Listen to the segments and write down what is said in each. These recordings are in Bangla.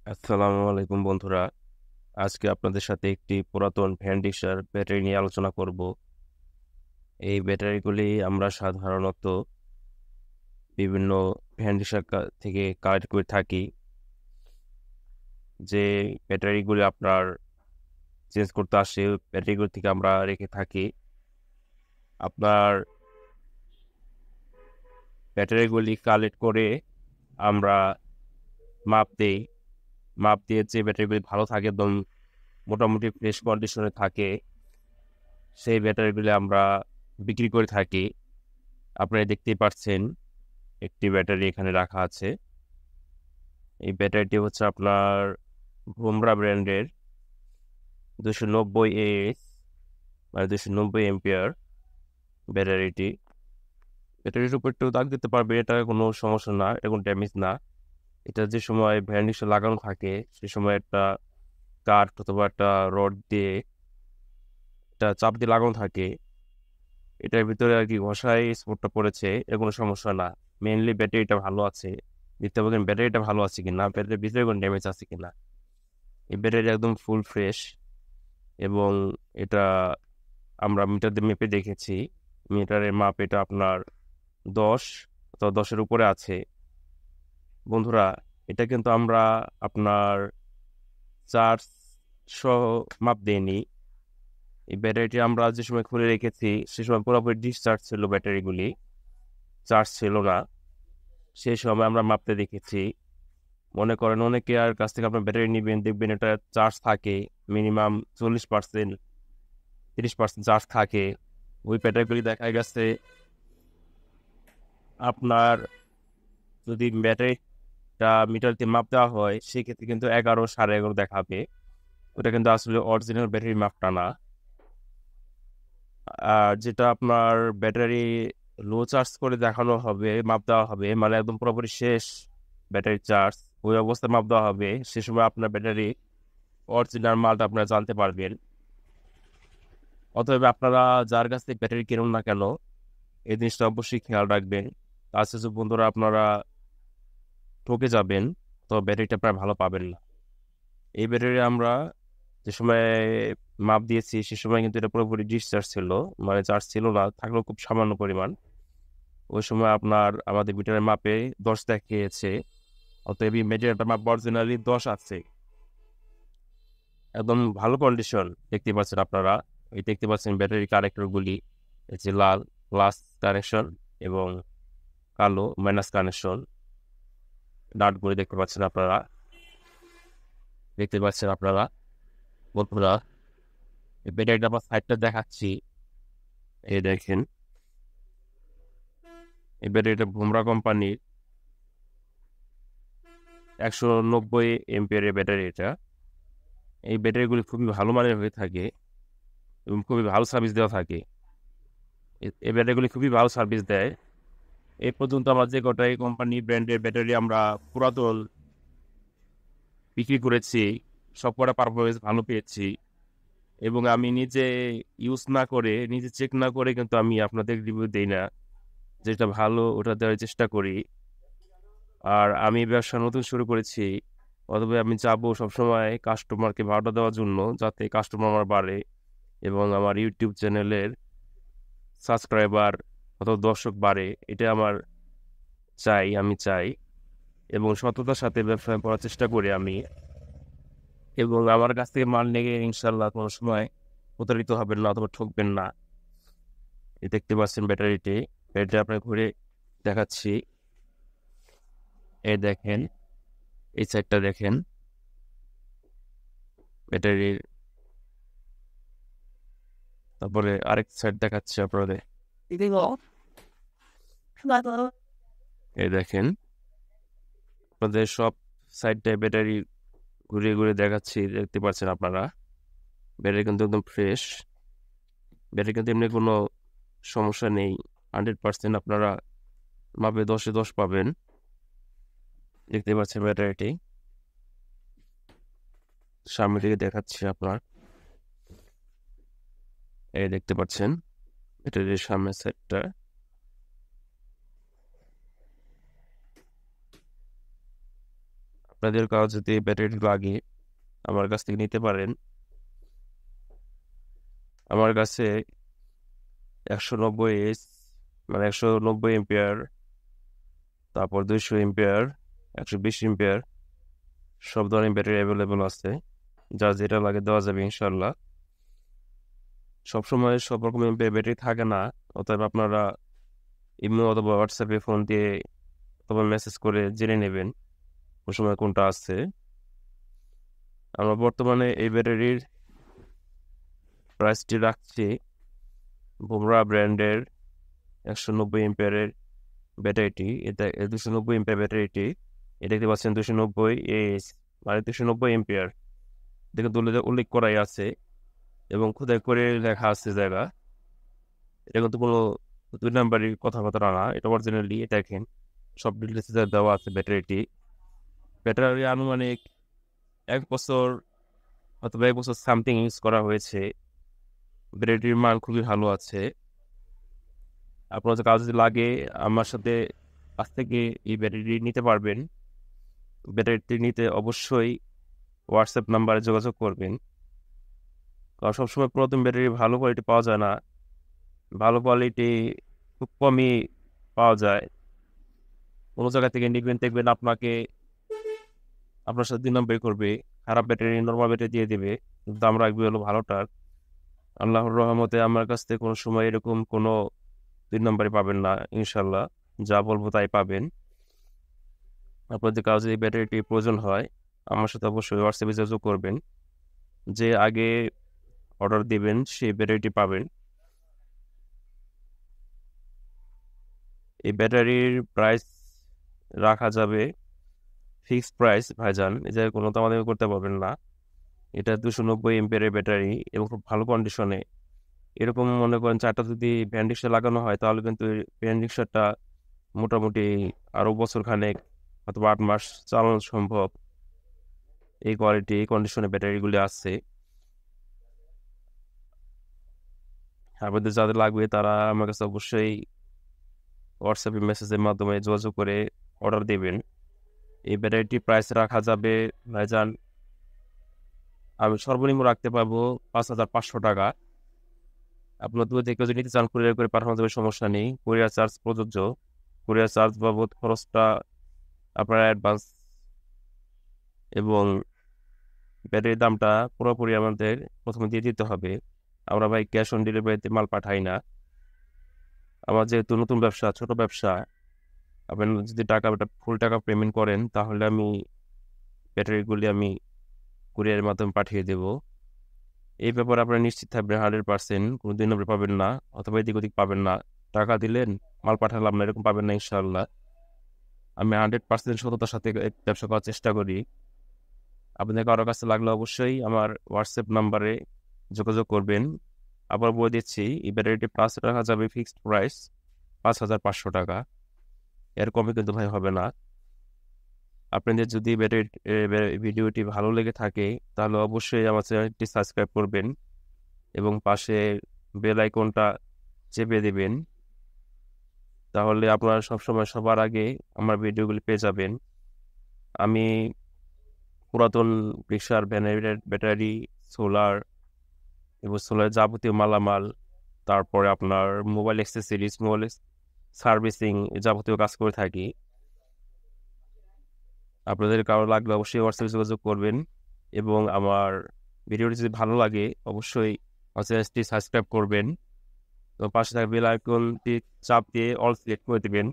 আসসালামু আলাইকুম বন্ধুরা। আজকে আপনাদের সাথে একটি পুরাতন ভ্যান্ডিসার ব্যাটারি নিয়ে আলোচনা করব। এই ব্যাটারিগুলি আমরা সাধারণত বিভিন্ন ভ্যান্ডিসার থেকে কালেক্ট করে থাকি। যে ব্যাটারিগুলি আপনার চেঞ্জ করতে আসে, ব্যাটারিগুলি থেকে আমরা রেখে থাকি। আপনার ব্যাটারিগুলি কালেক্ট করে আমরা মাপ দেই। মাপ দিয়ে যে ব্যাটারিগুলি ভালো থাকে, একদম মোটামুটি ফ্রেশ কন্ডিশনে থাকে, সেই ব্যাটারিগুলি আমরা বিক্রি করে থাকি। আপনারা দেখতেই পাচ্ছেন একটি ব্যাটারি এখানে রাখা আছে। এই ব্যাটারিটি হচ্ছে আপনার ভোমরা ব্র্যান্ডের 290 AH, মানে 290 এম্পিয়ার ব্যাটারিটি। ব্যাটারির উপর একটু দাগ দিতে পারবে, এটা কোনো সমস্যা না, এটা কোনো ড্যামেজ না। এটা যে সময় ভ্যানিশে লাগানো থাকে সে সময় একটা কাঠ অথবা একটা রড দিয়ে এটা চাপ দিয়ে লাগানো থাকে, এটার ভিতরে আর কি ঘষায় স্পটটা পড়েছে, এর কোনো সমস্যা না। মেইনলি ব্যাটারিটা ভালো আছে। দেখতে পাবেন ব্যাটারিটা ভালো আছে কিনা, ব্যাটারির ভিতরে কোনো ড্যামেজ আছে কিনা। এই ব্যাটারি একদম ফুল ফ্রেশ, এবং এটা আমরা মিটার দিয়ে মেপে দেখেছি। মিটারের মাপ এটা আপনার 10 অথবা 10-এর উপরে আছে। বন্ধুরা, এটা কিন্তু আমরা আপনার চার্জ সহ মাপ দিইনি। এই ব্যাটারিটি আমরা যে সময় খুলে রেখেছি সে সময় পুরোপুরি ডিসচার্জ ছিল, ব্যাটারিগুলি চার্জ ছিল না। সেই সময় আমরা মাপতে দেখেছি। মনে করেন অনেকে আর কাছ থেকে আপনার ব্যাটারি নেবেন, দেখবেন এটা চার্জ থাকে মিনিমাম 40%, 30% চার্জ থাকে। ওই ব্যাটারিগুলি দেখা গেছে আপনার যদি ব্যাটারিটা মিটার দিয়ে মাপ দেওয়া হয় সেক্ষেত্রে কিন্তু 11, 11.5 দেখাবে। ওটা কিন্তু আসলে অরিজিনাল ব্যাটারি মাপটা না। আর যেটা আপনার ব্যাটারি লো চার্জ করে দেখানো হবে, মাপ দেওয়া হবে, মানে একদম পুরোপুরি শেষ ব্যাটারি চার্জ, ওই অবস্থায় মাপ দেওয়া হবে, সে সময় আপনার ব্যাটারি অরিজিনাল মালটা আপনারা জানতে পারবেন। অতএব আপনারা যার কাছ থেকে ব্যাটারি কিনুন না কেন, এই জিনিসটা অবশ্যই খেয়াল রাখবেন। তাছাড়া বন্ধুরা, আপনারা ঠকে যাবেন, তো ব্যাটারিটা প্রায় ভালো পাবেন না। এই ব্যাটারি আমরা যে সময় মাপ দিয়েছি সে সময় কিন্তু এটা পুরোপুরি ডিসচার্জ ছিল, মানে চার্জ ছিল না, থাকলেও খুব সামান্য পরিমাণ। ওই সময় আপনার আমাদের মিটারের মাপে 10 দেখিয়েছে। অতএব এই মিটারটার মাপ অরিজিনালি 10 আছে, একদম ভালো কন্ডিশন। দেখতে পাচ্ছেন আপনারা, এই দেখতে পাচ্ছেন ব্যাটারি কানেক্টরগুলি, এই যে লাল প্লাস কানেকশন এবং কালো মাইনাস কানেকশন, নাটগুলি দেখতে পাচ্ছেন আপনারা। বন্ধুরা, এই ব্যাটারিটা আমার সাইডটা দেখাচ্ছি। এই দেখেন, এই ব্যাটারিটা ভোমরা কোম্পানির 190 এম্পিয়ারের ব্যাটারি এটা। এই ব্যাটারিগুলি খুবই ভালো মানের হয়ে থাকে এবং খুবই ভালো সার্ভিস দেওয়া থাকে। এই ব্যাটারিগুলি খুবই ভালো সার্ভিস দেয়। এই পর্যন্ত আমরা যে কটাই কোম্পানি ব্র্যান্ডের ব্যাটারি আমরা পুরাতন বিক্রি করেছি, সব কটা পারফরমেন্স ভালো পেয়েছি। এবং আমি নিজে ইউজ না করে, নিজে চেক না করে কিন্তু আমি আপনাদের রিভিউ দিই না। যেটা ভালো ওটা দেওয়ার চেষ্টা করি। আর আমি ব্যবসা নতুন শুরু করেছি, অথবা আমি চাবো সবসময় কাস্টমারকে ভালোটা দেওয়ার জন্য, যাতে কাস্টমার আমার বাড়ে এবং আমার ইউটিউব চ্যানেলের সাবস্ক্রাইবার অথবা দর্শক বাড়ে। এটা আমার আমি চাই, এবং সততার সাথে ব্যবসা করার চেষ্টা করি আমি। এবং আমার কাছ থেকে মাল নিয়ে ইনশাল্লাহ কোনো সময় প্রতারিত হবেন না অথবা ঠকবেন না। এই দেখতে পাচ্ছেন ব্যাটারিটি, ব্যাটারিটা আপনার ঘুরে দেখাচ্ছি। এই দেখেন, এই সাইডটা দেখেন ব্যাটারির, তারপরে আরেক সাইড দেখাচ্ছি আপনাদের। এই দেখেন, আপনাদের সব সাইডটায় ব্যাটারি ঘুরিয়ে ঘুরিয়ে দেখাচ্ছি, দেখতে পাচ্ছেন আপনারা। ব্যাটারি কিন্তু একদম ফ্রেশ, ব্যাটারি কিন্তু এমনি কোনো সমস্যা নেই। 100% আপনারা মাপে 10-এ 10 পাবেন। দেখতে পাচ্ছেন ব্যাটারিটি, সামনে দিকে দেখাচ্ছি আপনার। এই দেখতে পাচ্ছেন ব্যাটারির সামনের সাইডটা। আপনাদের কারো যদি ব্যাটারি লাগে আমার কাছ থেকে নিতে পারেন। আমার কাছে 190 মানে 190 এম্পিয়ার, তারপর 200 এম্পিয়ার, 120 এম্পিয়ার সব ধরনের ব্যাটারি অ্যাভেলেবল আছে। যার যেটা লাগে দেওয়া যাবে ইনশাল্লাহ। সবসময় সব রকমের ব্যাটারি থাকে না, অতএব আপনারা ইমো অথবা হোয়াটসঅ্যাপে ফোন দিয়ে অথবা মেসেজ করে জেনে নেবেন কোন সময় কোনটা আছে। আমরা বর্তমানে এই ব্যাটারির প্রাইসটি রাখছি বুমরা ব্র্যান্ডের 190 এম্পিয়ারের ব্যাটারিটি। এটা 290 এম্পিয়ার ব্যাটারিটি, এটা দেখতে পাচ্ছেন 290 এস মানে 290 এম্পিয়ার দেখে উল্লেখ করাই আছে এবং খোদাই করে লেখা আছে জায়গা। এটা কিন্তু কোনো 2 নাম্বারই কথাবার্তা না, এটা অরিজিনালি দেখেন সব ডিটেলস দেওয়া আছে ব্যাটারিটি। ব্যাটারি আনুমানিক 1 বছর অথবা 1 বছর সামথিং ইউজ করা হয়েছে। ব্যাটারিটির মান খুবই ভালো আছে। আপনার কাজ যদি লাগে আমার সাথে কাছ থেকে এই ব্যাটারিটি নিতে পারবেন। ব্যাটারিটি নিতে অবশ্যই হোয়াটসঅ্যাপ নাম্বারে যোগাযোগ করবেন, কারণ সবসময় পুরাতন ব্যাটারি ভালো কোয়ালিটি পাওয়া যায় না। ভালো কোয়ালিটি খুব কমই পাওয়া যায়। কোনো জায়গা থেকে নিবেন দেখবেন আপনার সাথে 2 নাম্বারই করবে, খারাপ ব্যাটারি নর্মাল ব্যাটারি দিয়ে দেবে, দাম রাখবে হলো ভালোটার। আল্লাহর রহমতে আমার কাছ থেকে কোনো সময় এরকম কোনো 2 নাম্বারই পাবেন না ইনশাল্লাহ। যা বলবো তাই পাবেন। আপনাদের কাছে এই ব্যাটারিটি প্রয়োজন হয় আমার সাথে অবশ্যই হোয়াটসঅ্যাপে যোগাযোগ করবেন। যে আগে অর্ডার দিবেন সেই ব্যাটারিটি পাবেন। এই ব্যাটারির প্রাইস রাখা যাবে ফিক্সড প্রাইস ভাইজান, এই জায়গায় কোনো দামাদামি করতে পারবেন না। এটা 290 এম্পিয়ারের ব্যাটারি এবং খুব ভালো কন্ডিশনে। এরকম মনে করেন 4টা যদি ভ্যান রিক্সা লাগানো হয় তাহলে কিন্তু ভ্যান রিক্সাটা মোটামুটি আরও বছর খানেক অথবা 8 মাস চালানো সম্ভব। এই কোয়ালিটি এই কন্ডিশনে ব্যাটারিগুলি আছে। আপনাদের যাদের লাগবে তারা আমার কাছে অবশ্যই হোয়াটসঅ্যাপে মেসেজের মাধ্যমে যোগাযোগ করে অর্ডার দেবেন। এই ব্যাটারিটি প্রাইস রাখা যাবে ভাইজান, আমি সর্বনিম্ন রাখতে পারবো 5,500 টাকা। আপনার দূর থেকে যদি নিতে চান কুরিয়ার করে পাঠানো যাবে, সমস্যা নেই। কুরিয়ার চার্জ প্রযোজ্য। কুরিয়ার চার্জ বাবদ খরচটা আপনার অ্যাডভান্স এবং ব্যাটারির দামটা পুরোপুরি আমাদের প্রথমে দিয়ে দিতে হবে। আমরা ভাই ক্যাশ অন ডেলিভারিতে মাল পাঠাই না। আমার যেহেতু নতুন ব্যবসা, ছোট ব্যবসা, আপনি যদি ফুল টাকা পেমেন্ট করেন তাহলে আমি ব্যাটারিগুলি কুরিয়ারের মাধ্যমে পাঠিয়ে দেব। এই ব্যাপারে আপনারা নিশ্চিত থাকবেন 100%, কোনো 2 নম্বর পাবেন না অথবা এদিক ওদিক পাবেন না। টাকা দিলেন মাল পাঠালাম না, এরকম পাবেন না ইনশাল্লাহ। আমি 100% সততার সাথে ব্যবসা করার চেষ্টা করি। আপনাদের কারো কাছে লাগলে অবশ্যই আমার হোয়াটসঅ্যাপ নাম্বারে যোগাযোগ করবেন। আবার বলে দিচ্ছি এই ব্যাটারিটি প্রাইস রাখা যাবে ফিক্সড প্রাইস 5,500 টাকা, এর কমে কিন্তু ভাই হবে না। আপনাদের যদি ভিডিওটি ভালো লেগে থাকে তাহলে অবশ্যই আমার চ্যানেলটি সাবস্ক্রাইব করবেন এবং পাশে বেল আইকনটা চেপে দেবেন, তাহলে আপনারা সবসময় সবার আগে আমার ভিডিওগুলি পেয়ে যাবেন। আমি পুরাতন রিক্সার ভ্যানের ব্যাটারি, সোলার এবং সোলার যাবতীয় মালামাল, তারপরে আপনার মোবাইল অ্যাক্সেসরিজ, মোবাইল সার্ভিসিং যাবতীয় কাজ করে থাকি। আপনাদের কারো লাগলে অবশ্যই হোয়াটসঅ্যাপে যোগাযোগ করবেন এবং আমার ভিডিওটি যদি ভালো লাগে অবশ্যই আমার চ্যানেলটি সাবস্ক্রাইব করবেন এবং পাশে থাকা বেল আইকনটি চাপ দিয়ে অল সিলেক্ট করে দেবেন,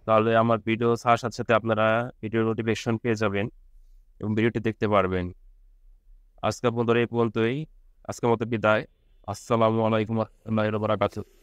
তাহলে আমার ভিডিও ছাড়ার সাথে সাথে আপনারা ভিডিও নোটিফিকেশন পেয়ে যাবেন এবং ভিডিওটি দেখতে পারবেন। আজকের মতো এই পর্যন্তই, আজকের মতো বিদায়। আসসালামু আলাইকুম ওয়া রাহমাতুল্লাহি ওয়া বারাকাতুহু।